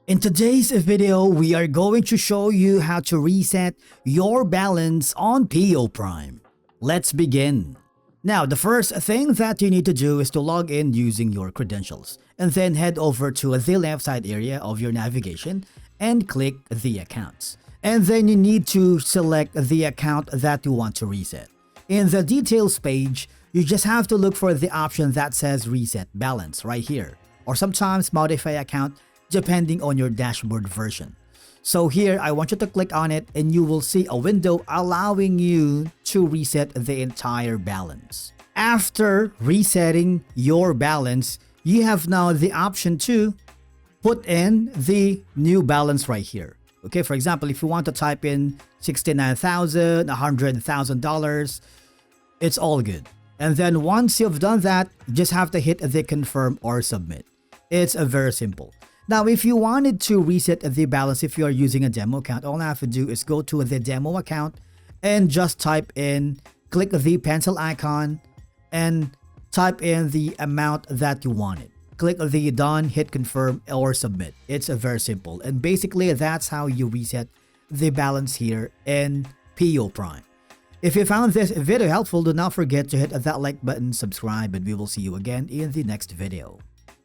In today's video, we are going to show you how to reset your balance on PO Prime. Let's begin. Now, the first thing that you need to do is to log in using your credentials and then head over to the left side area of your navigation and click the accounts. And then you need to select the account that you want to reset. In the details page, you just have to look for the option that says reset balance right here, or sometimes modify account depending on your dashboard version. So here, I want you to click on it and you will see a window allowing you to reset the entire balance. After resetting your balance, you have now the option to put in the new balance right here. Okay, for example, if you want to type in $69,000, $100,000, it's all good. And then once you've done that, you just have to hit the confirm or submit. It's very simple. Now, if you wanted to reset the balance, if you are using a demo account, all I have to do is go to the demo account and just type in, click the pencil icon and type in the amount that you wanted. Click the done, hit confirm or submit. It's very simple. And basically, that's how you reset the balance here in PO Prime. If you found this video helpful, do not forget to hit that like button, subscribe, and we will see you again in the next video.